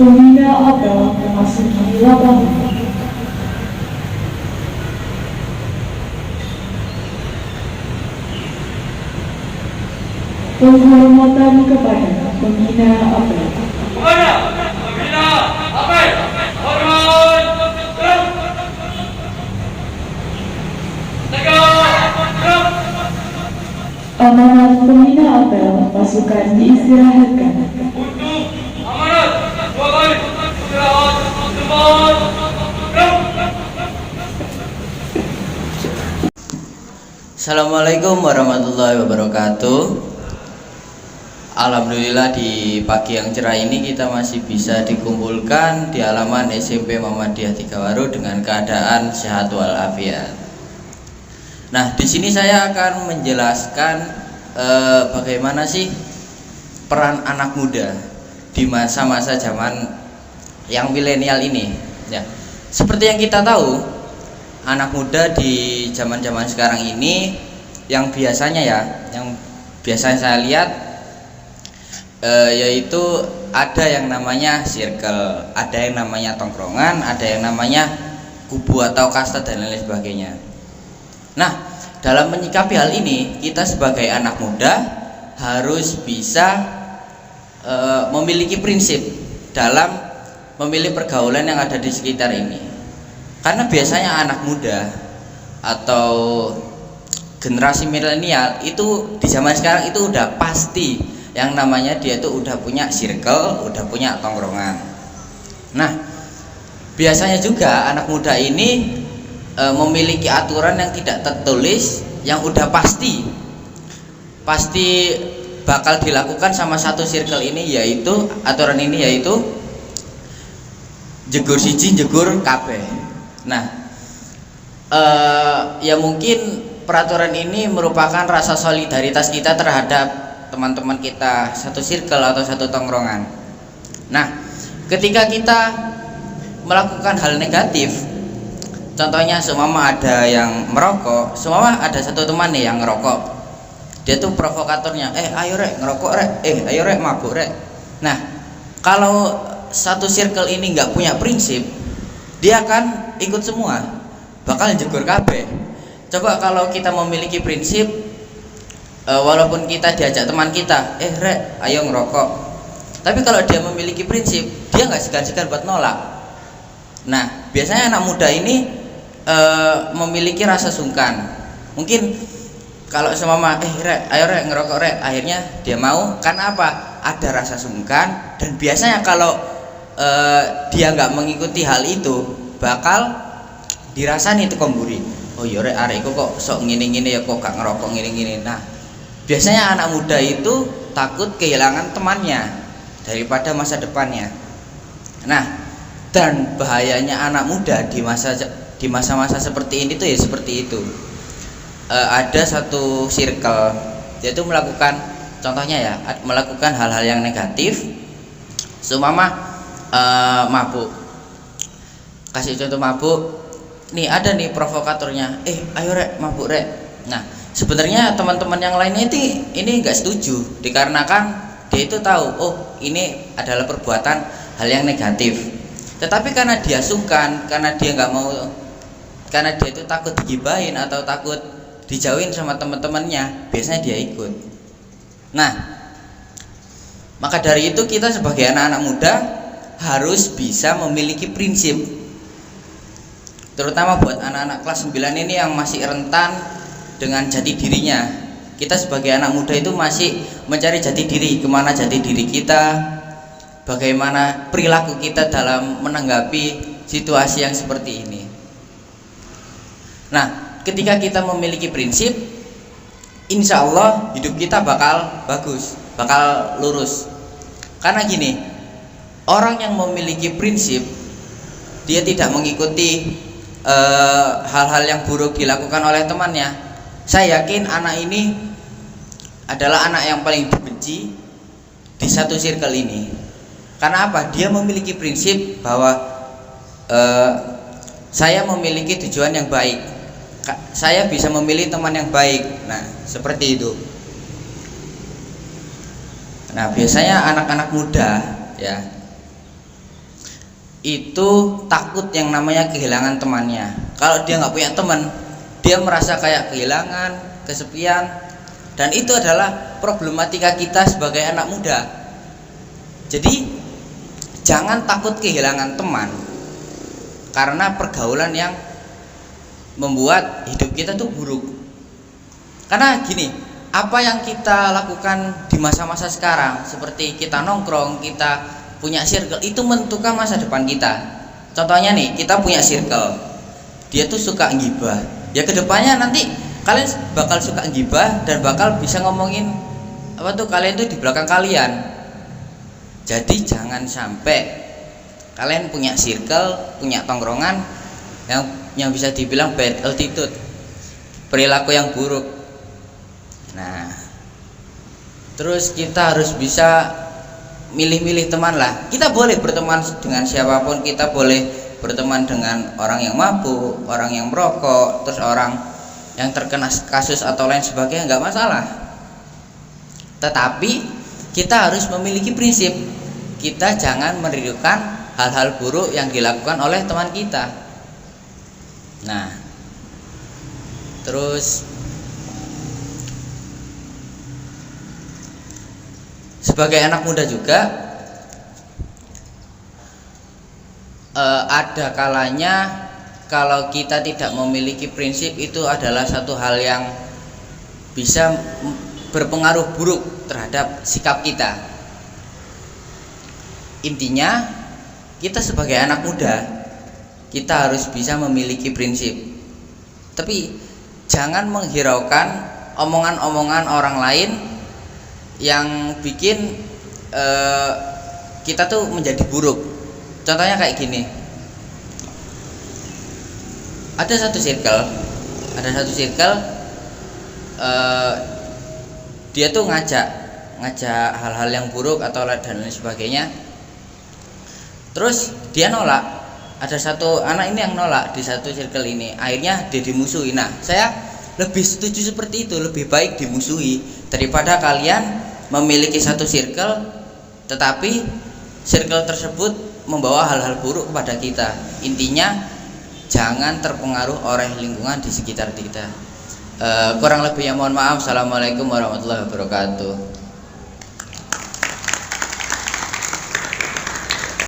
Pembina apel memasuki lapangan. Penghormatan kepada pembina apel. Pembina apel, hormat, gerak, tegak, gerak. Amanat pembina apel pasukan diistirahatkan. Untuk amanat sebagai istirahat tempat, gerak. Assalamualaikum warahmatullahi wabarakatuh. Alhamdulillah di pagi yang cerah ini kita masih bisa dikumpulkan di halaman SMP Muhammadiyah Tigawaru dengan keadaan sehat walafiat. Nah, di sini saya akan menjelaskan bagaimana sih peran anak muda di masa-masa zaman yang milenial ini. Ya, seperti yang kita tahu, anak muda di zaman-zaman sekarang ini yang biasanya saya lihat yaitu ada yang namanya circle, ada yang namanya tongkrongan, ada yang namanya kubu atau kasta dan lain sebagainya. Nah, dalam menyikapi hal ini, kita sebagai anak muda harus bisa memiliki prinsip dalam memilih pergaulan yang ada di sekitar ini. Karena biasanya anak muda atau generasi milenial itu di zaman sekarang itu udah pasti yang namanya dia itu udah punya circle, udah punya tongkrongan. Nah, biasanya juga anak muda ini memiliki aturan yang tidak tertulis, yang udah pasti bakal dilakukan sama satu circle ini, yaitu aturan ini yaitu jegur siji jegur kabeh. Nah, ya mungkin peraturan ini merupakan rasa solidaritas kita terhadap teman-teman kita satu circle atau satu tongkrongan. Nah, ketika kita melakukan hal negatif, contohnya seumpama ada yang merokok, seumpama ada satu teman nih yang ngerokok, dia tuh provokatornya, ayo rek ngerokok rek, ayo rek mabuk rek. Nah, kalau satu circle ini nggak punya prinsip, dia akan ikut semua, bakal jegur kabeh. Coba kalau kita memiliki prinsip, walaupun kita diajak teman kita, rek ayo ngerokok, tapi kalau dia memiliki prinsip, dia nggak segan-segan buat nolak. Nah, biasanya anak muda ini memiliki rasa sungkan. Mungkin kalau semama rek ayo rek ngerokok rek, akhirnya dia mau. Karena apa? Ada rasa sungkan. Dan biasanya kalau dia nggak mengikuti hal itu, bakal dirasani itu komburi. Oh iya rek, arek kok sok ngini-ngini ya, kok gak ngerokok ngini-ngini. Nah, biasanya anak muda itu takut kehilangan temannya daripada masa depannya. Nah, dan bahayanya anak muda di masa-masa seperti ini tuh ya seperti itu. Ada satu circle, yaitu melakukan, contohnya ya, melakukan hal-hal yang negatif, seumpama mabuk. Kasih contoh mabuk, nih ada nih provokatornya, ayo rek mabuk rek. Nah, sebenarnya teman-teman yang lainnya ini nggak setuju, dikarenakan dia itu tahu, oh ini adalah perbuatan hal yang negatif. Tetapi karena dia sungkan, karena dia nggak mau, karena dia itu takut digibahin atau takut dijauhin sama teman-temannya, biasanya dia ikut. Nah, maka dari itu kita sebagai anak-anak muda harus bisa memiliki prinsip, terutama buat anak-anak kelas 9 ini yang masih rentan dengan jati dirinya. Kita sebagai anak muda itu masih mencari jati diri, kemana jati diri kita, bagaimana perilaku kita dalam menanggapi situasi yang seperti ini. Nah, ketika kita memiliki prinsip, insya Allah hidup kita bakal bagus, bakal lurus. Karena gini, orang yang memiliki prinsip, dia tidak mengikuti hal-hal yang buruk dilakukan oleh temannya. Saya yakin anak ini adalah anak yang paling dibenci di satu circle ini. Karena apa? Dia memiliki prinsip bahwa saya memiliki tujuan yang baik, saya bisa memilih teman yang baik. Nah, seperti itu. Nah, biasanya anak-anak muda ya itu takut yang namanya kehilangan temannya. Kalau dia nggak punya teman, dia merasa kayak kehilangan, kesepian, dan itu adalah problematika kita sebagai anak muda. Jadi jangan takut kehilangan teman karena pergaulan yang membuat hidup kita tuh buruk. Karena gini, apa yang kita lakukan di masa-masa sekarang, seperti kita nongkrong, kita punya circle, itu menentukan masa depan kita. Contohnya nih, kita punya circle, dia tuh suka ngibah, ya kedepannya nanti kalian bakal suka ngibah dan bakal bisa ngomongin apa tuh kalian tuh di belakang kalian. Jadi jangan sampai kalian punya circle, punya tongkrongan yang bisa dibilang bad attitude, perilaku yang buruk. Nah, terus kita harus bisa milih-milih teman lah. Kita boleh berteman dengan siapapun, kita boleh berteman dengan orang yang mabuk, orang yang merokok, terus orang yang terkena kasus atau lain sebagainya, nggak masalah. Tetapi kita harus memiliki prinsip, kita jangan menirukan hal-hal buruk yang dilakukan oleh teman kita. Nah, terus sebagai anak muda juga ada kalanya kalau kita tidak memiliki prinsip, itu adalah satu hal yang bisa berpengaruh buruk terhadap sikap kita. Intinya kita sebagai anak muda, kita harus bisa memiliki prinsip, tapi jangan menghiraukan omongan-omongan orang lain yang bikin kita tuh menjadi buruk. Contohnya kayak gini, ada satu circle dia tuh ngajak hal-hal yang buruk atau dan lain sebagainya. Terus dia nolak, ada satu anak ini yang nolak di satu circle ini, akhirnya dia dimusuhi. Nah, saya lebih setuju seperti itu, lebih baik dimusuhi daripada kalian memiliki satu circle tetapi circle tersebut membawa hal-hal buruk kepada kita. Intinya jangan terpengaruh oleh lingkungan di sekitar kita. Kurang lebihnya mohon maaf. Assalamualaikum warahmatullahi wabarakatuh.